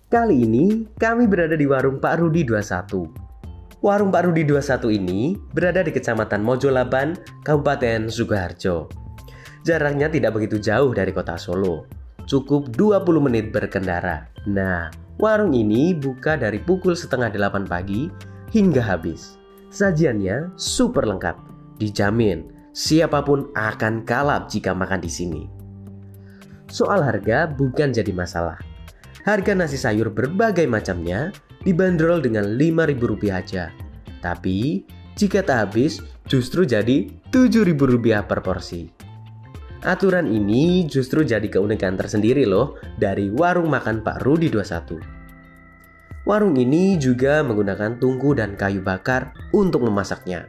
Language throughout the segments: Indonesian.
Kali ini kami berada di warung Pak Rudi 21. Warung Pak Rudi 21 ini berada di Kecamatan Mojolaban, Kabupaten Sukoharjo. Jaraknya tidak begitu jauh dari kota Solo, cukup 20 menit berkendara. Nah, warung ini buka dari pukul setengah 8 pagi hingga habis. Sajiannya super lengkap, dijamin siapapun akan kalap jika makan di sini. Soal harga bukan jadi masalah. Harga nasi sayur berbagai macamnya dibanderol dengan Rp5.000 aja. Tapi jika tak habis justru jadi Rp7.000 per porsi. Aturan ini justru jadi keunikan tersendiri loh dari warung makan Pak Rudi 21. Warung ini juga menggunakan tungku dan kayu bakar untuk memasaknya.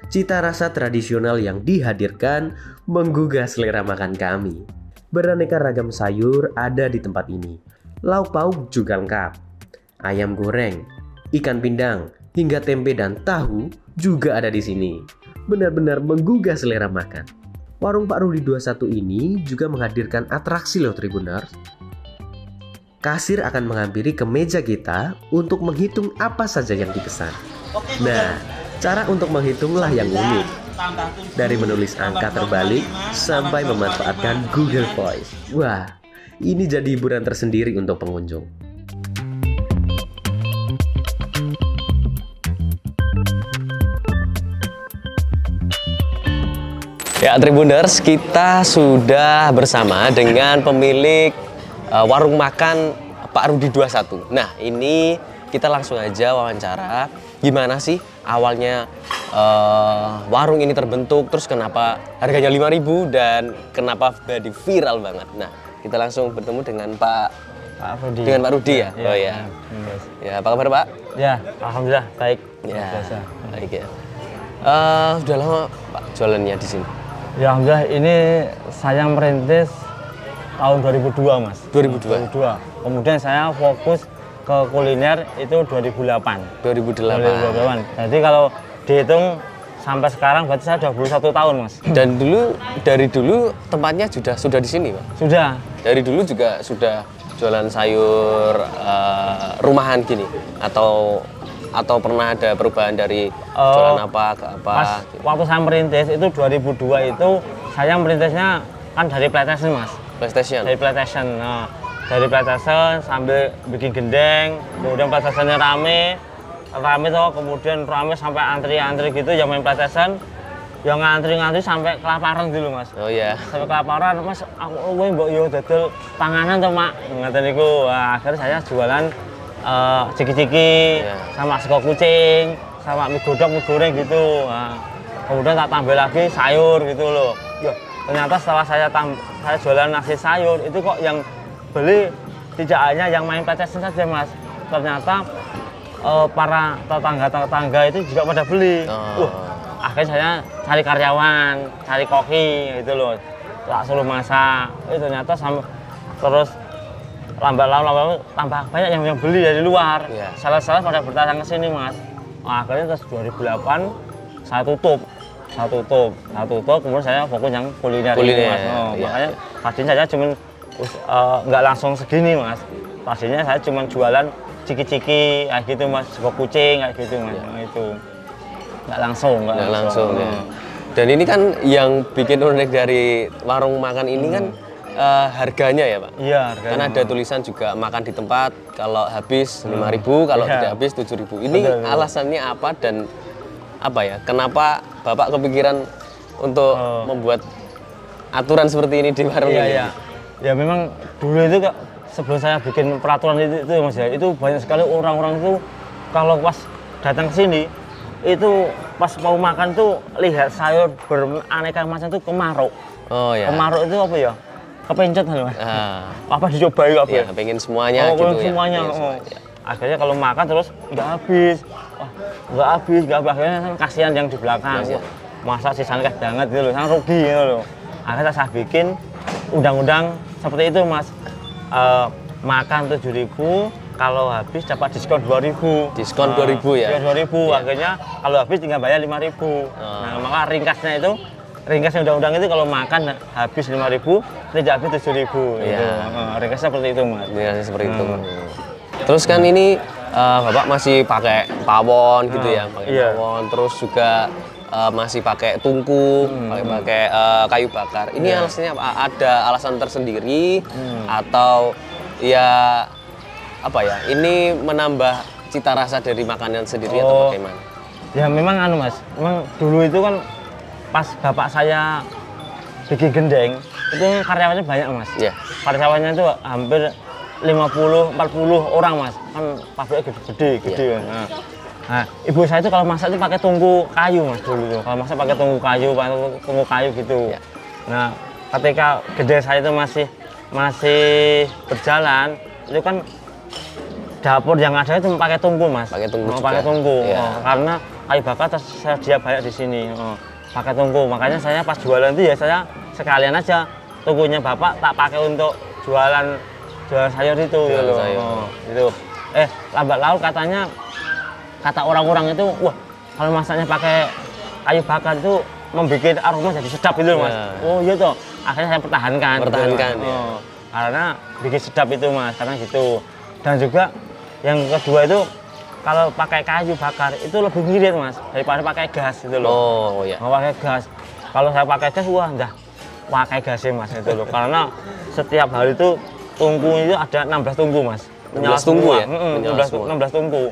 Cita rasa tradisional yang dihadirkan menggugah selera makan kami. Beraneka ragam sayur ada di tempat ini. Lauk pauk juga lengkap. Ayam goreng, ikan pindang, hingga tempe dan tahu juga ada di sini. Benar-benar menggugah selera makan. Warung Pak Rudi 21 ini juga menghadirkan atraksi loh Tribuners. Kasir akan menghampiri ke meja kita untuk menghitung apa saja yang dipesan. Nah, cara untuk menghitunglah yang unik. Dari menulis angka terbalik sampai memanfaatkan Google Voice. Wah, ini jadi hiburan tersendiri untuk pengunjung. Ya Tribuners, kita sudah bersama dengan pemilik warung makan Pak Rudi 21. Nah, ini kita langsung aja wawancara. Gimana sih awalnya warung ini terbentuk, terus kenapa harganya Rp5.000 dan kenapa jadi viral banget. Nah, kita langsung bertemu dengan Pak Rudi. Dengan Pak Rudi ya? Oh ya. Ya, apa kabar Pak? Ya, alhamdulillah baik. Ya, biasa. Baik ya. Sudah lama Pak jualannya di sini? Ya alhamdulillah, ini saya merintis tahun 2002 Mas. 2002. Kemudian saya fokus ke kuliner itu 2008. 2008. Jadi kalau dihitung sampai sekarang berarti saya 21 tahun Mas. Dan dari dulu tempatnya sudah di sini Pak? Sudah. Dari dulu juga sudah jualan sayur rumahan gini atau pernah ada perubahan dari jualan apa ke apa? Pas gitu. waktu saya merintis itu 2002 itu saya merintisnya kan dari PlayStation Mas. PlayStation. Dari PlayStation. Nah, dari PlayStation sambil bikin gendeng, kemudian PlayStationnya rame tuh, kemudian rame sampai antri gitu yang main PlayStation. Yang ngantri sampai kelaparan dulu Mas. Oh iya. Sampai kelaparan Mas, aku mbok yo dodol panganan to Mak. Ngaten niku. Wah, akhirnya saya jualan ciki-ciki, sama sego kucing, sama mie godok, mie goreng gitu. Nah, kemudian tak tambah lagi sayur gitu loh. Yo, ternyata setelah saya jualan nasi sayur itu kok yang beli tidak hanya yang main PlayStation saja Mas. Ternyata para tetangga itu juga pada beli. Akhirnya saya cari karyawan, cari koki gitu loh. Tak suruh masak. Ternyata terus lambat-lambat tambah banyak yang beli dari luar. Salah-salah pada berdatangan ke sini Mas. Akhirnya terus 2008 saya tutup. Kemudian saya fokus yang kuliner ini Mas. Makanya tadinya saya cuma nggak langsung segini Mas. Tadinya saya cuma jualan ciki-ciki kayak gitu Mas, sego kucing kayak gitu Mas. Nah, itu nggak langsung. Ya. Dan ini kan yang bikin unik dari warung makan ini kan harganya ya Pak? Iya, harganya. Karena ada tulisan juga makan di tempat, kalau habis Rp5.000, kalau tidak habis Rp7.000. Ini betul. Alasannya apa dan apa ya? Kenapa Bapak kepikiran untuk membuat aturan seperti ini di warung ini? Iya. Ya memang dulu itu sebelum saya bikin peraturan itu Mas ya, itu banyak sekali orang-orang itu kalau pas datang ke sini itu pas mau makan tuh lihat sayur beraneka macam itu kemaruk. Oh ya. Kemaruk itu apa ya? Kepencet Mas. Apa dicobai apa? Ya, pengen semuanya gitu ya. Semuanya. Akhirnya kalau makan terus nggak habis. Nggak habis. Akhirnya kasihan yang di belakang. Masa sisanya banget gitu loh, sangat rugi gitu loh. Akhirnya saya bikin undang-undang seperti itu Mas. Makan 7.000, kalau habis dapat diskon 2.000. Diskon 2.000 ya? Diskon 2.000, akhirnya kalau habis tinggal bayar 5.000. Nah, maka ringkasnya undang-undang itu kalau makan habis 5.000, tidak habis 7.000. Ringkasnya seperti itu Mas. Ringkasnya seperti itu. Terus kan ini Bapak masih pakai pawon gitu ya, pakai pawon. Terus juga masih pakai tungku, pakai kayu bakar. Ini alasannya apa? Ada alasan tersendiri atau ya apa ya? Ini menambah cita rasa dari makanan sendiri atau bagaimana? Ya memang Mas, memang dulu itu kan pas bapak saya bikin gendeng, itu karyawannya banyak Mas. Iya. Karyawannya itu hampir 50-40 orang Mas, kan pabriknya gede. Nah, ibu saya itu kalau masak itu pakai tungku kayu Mas dulu tuh. Kalau masak pakai tungku kayu gitu. Ya. Nah, ketika gede saya itu masih berjalan, itu kan dapur yang ada itu pakai tungku Mas. Pakai tungku juga. Pakai tungku. Ya. Karena kayu bakar tersedia banyak di sini. Pakai tungku. Makanya saya pas jualan itu ya saya sekalian aja tungkunya bapak tak pakai untuk jualan sayur itu. Gitu. Lambat laun kata orang-orang itu, wah kalau masaknya pakai kayu bakar itu membuat aroma jadi sedap gitu Mas. Oh iya toh. Akhirnya saya pertahankan. Ya. Karena bikin sedap itu Mas, karena gitu. Dan juga yang kedua itu kalau pakai kayu bakar itu lebih ngirit Mas daripada pakai gas gitu loh. Oh iya. Mau pakai gas. Kalau saya pakai gas, wah dah pakai gasnya Mas itu loh. Karena setiap hari itu tungku itu ada 16 tungku Mas. 16 tungku ya? 16 tungku.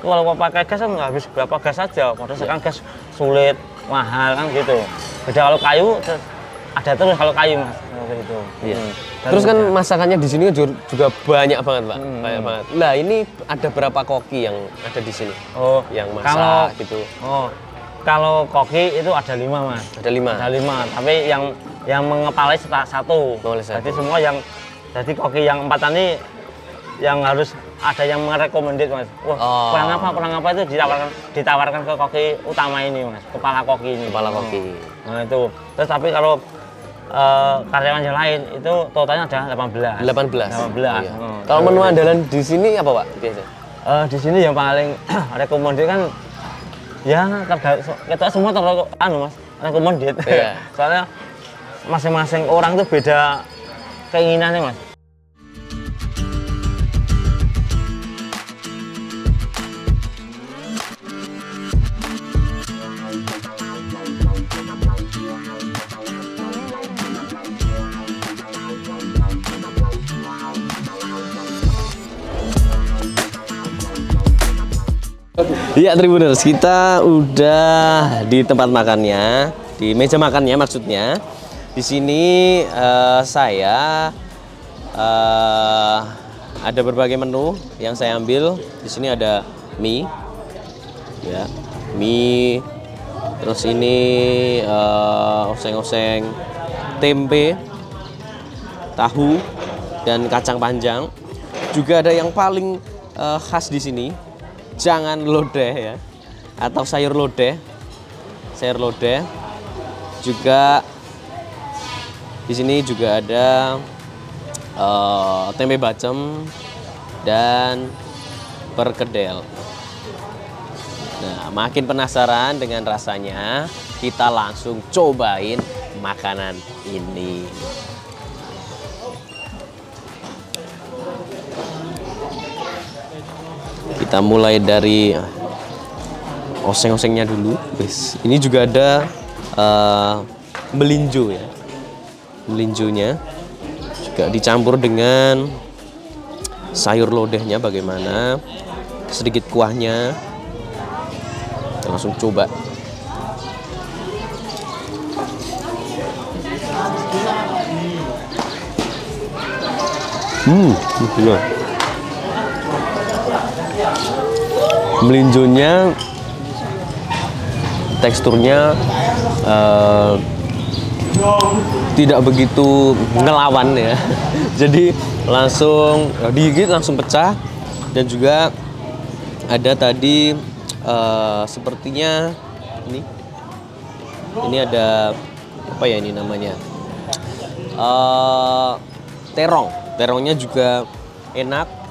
Kalau mau pakai gas kan nggak habis berapa gas saja. Padahal sekarang gas sulit, mahal kan gitu. Beda kalau kayu ada terus kalau kayu Mas. Gitu. Iya. Terus kan masakannya di sini juga banyak banget Pak. Banyak banget. Lah ini ada berapa koki yang ada di sini? Oh, yang masak gitu. Kalau koki itu ada 5 Mas. Ada 5. Ada 5. Tapi yang mengepalai satu. Jadi semua jadi koki yang 4 tadi yang harus ada yang merekomendasi Mas. Wah, kurang apa itu ditawarkan ke koki utama ini Mas. Kepala koki ini. Kepala koki. Nah itu. Terus tapi kalau karyawan yang lain itu totalnya ada 18. 18. Iya. Kalau menu andalan di sini apa Pak biasa? Di sini yang paling rekomendasi kan ya kita semua Mas, rekomendasi. Iya. Soalnya masing-masing orang tuh beda keinginannya Mas. Iya Tribuners, kita udah di tempat makannya, di meja makannya maksudnya. Di sini saya ada berbagai menu yang saya ambil. Di sini ada mie, ya, mie. Terus ini oseng-oseng tempe, tahu, dan kacang panjang. Juga ada yang paling khas di sini. Jangan lodeh ya, atau sayur lodeh, juga di sini juga ada tempe bacem dan perkedel. Nah, makin penasaran dengan rasanya, kita langsung cobain makanan ini. Kita mulai dari oseng-osengnya dulu. Ini juga ada melinjo ya. Melinjonya juga dicampur dengan sayur lodehnya bagaimana. Sedikit kuahnya. Kita langsung coba. Gila. Melinjonya teksturnya tidak begitu ngelawan ya. Jadi langsung digigit langsung pecah. Dan juga ada tadi sepertinya ini ada apa ya ini namanya, terongnya juga enak.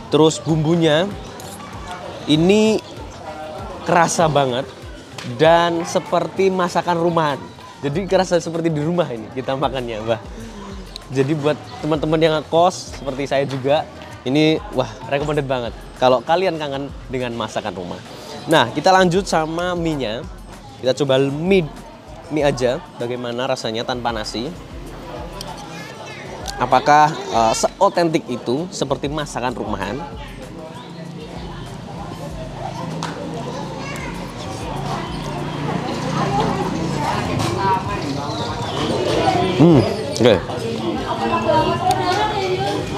Terus bumbunya ini kerasa banget dan seperti masakan rumahan. Jadi kerasa seperti di rumah ini kita makannya, Mbak. Jadi buat teman-teman yang ngekos seperti saya juga, Ini wah recommended banget kalau kalian kangen dengan masakan rumah. Nah, kita lanjut sama mie-nya. Kita coba mie aja bagaimana rasanya tanpa nasi. Apakah seotentik itu seperti masakan rumahan? Oke.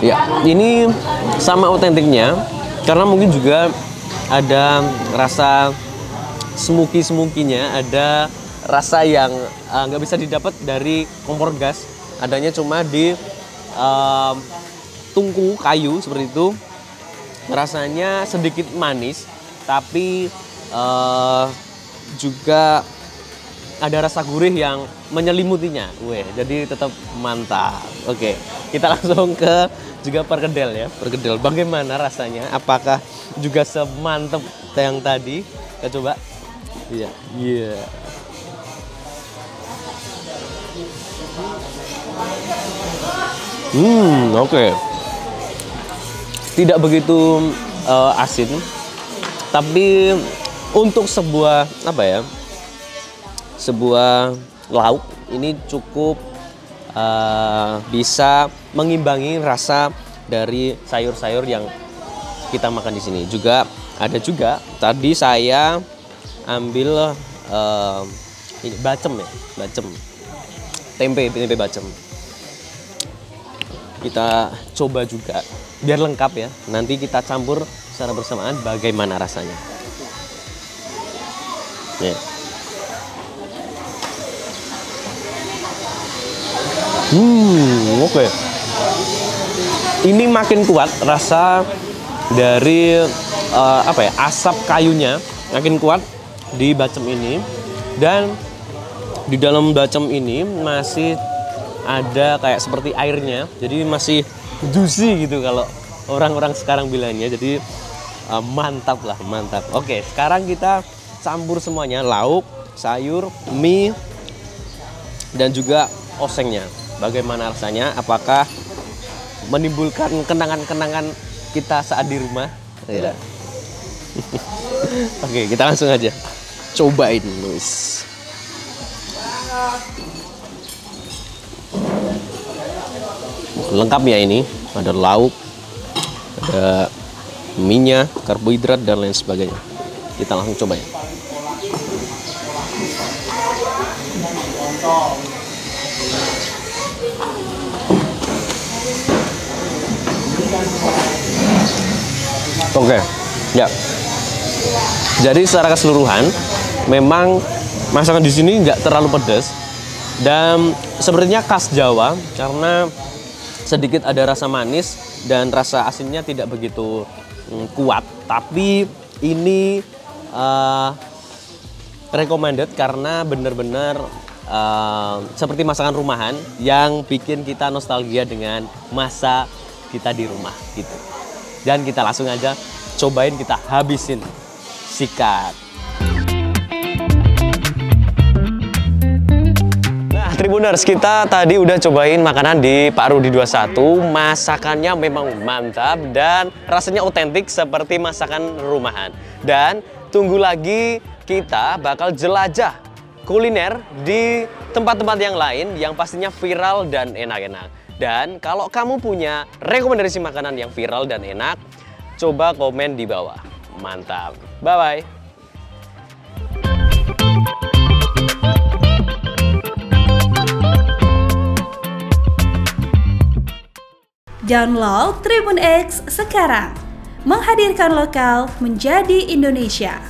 Ya, ini sama otentiknya karena mungkin juga ada rasa smoky-smoky-nya, ada rasa yang nggak bisa didapat dari kompor gas, adanya cuma di tungku kayu seperti itu. Rasanya sedikit manis, tapi juga ada rasa gurih yang menyelimutinya. Jadi tetap mantap. Oke, kita langsung ke juga perkedel ya. Perkedel bagaimana rasanya? Apakah juga semantap yang tadi? Kita coba. Iya. Oke. Tidak begitu asin, tapi untuk sebuah sebuah lauk ini cukup bisa mengimbangi rasa dari sayur-sayur yang kita makan di sini. Juga ada juga tadi saya ambil ini bacem, tempe bacem. Kita coba juga biar lengkap ya. Nanti kita campur secara bersamaan bagaimana rasanya. Ya. Oke. Ini makin kuat rasa dari asap kayunya, makin kuat di bacem ini, dan di dalam bacem ini masih ada kayak seperti airnya, jadi masih juicy gitu kalau orang-orang sekarang bilangnya. Jadi mantap. Oke, sekarang kita campur semuanya, lauk, sayur, mie, dan juga osengnya. Bagaimana rasanya? Apakah menimbulkan kenangan-kenangan kita saat di rumah? Tidak. Oke, kita langsung aja cobain, Luis. Lengkap ya ini. Ada lauk, ada minyak, karbohidrat, dan lain sebagainya. Kita langsung coba ya. Oke, ya. Jadi secara keseluruhan, memang masakan di sini nggak terlalu pedas dan sepertinya khas Jawa karena sedikit ada rasa manis dan rasa asinnya tidak begitu kuat. Tapi ini recommended karena benar-benar seperti masakan rumahan yang bikin kita nostalgia dengan masa kita di rumah gitu. Dan kita langsung aja cobain, kita habisin. Sikat. Nah, Tribuners, kita tadi udah cobain makanan di Pak Rudi 21. Masakannya memang mantap dan rasanya otentik seperti masakan rumahan. Dan tunggu lagi, kita bakal jelajah kuliner di tempat-tempat yang lain yang pastinya viral dan enak-enak. Dan kalau kamu punya rekomendasi makanan yang viral dan enak, coba komen di bawah. Mantap. Bye-bye. Download Tribun X sekarang. Menghadirkan lokal menjadi Indonesia.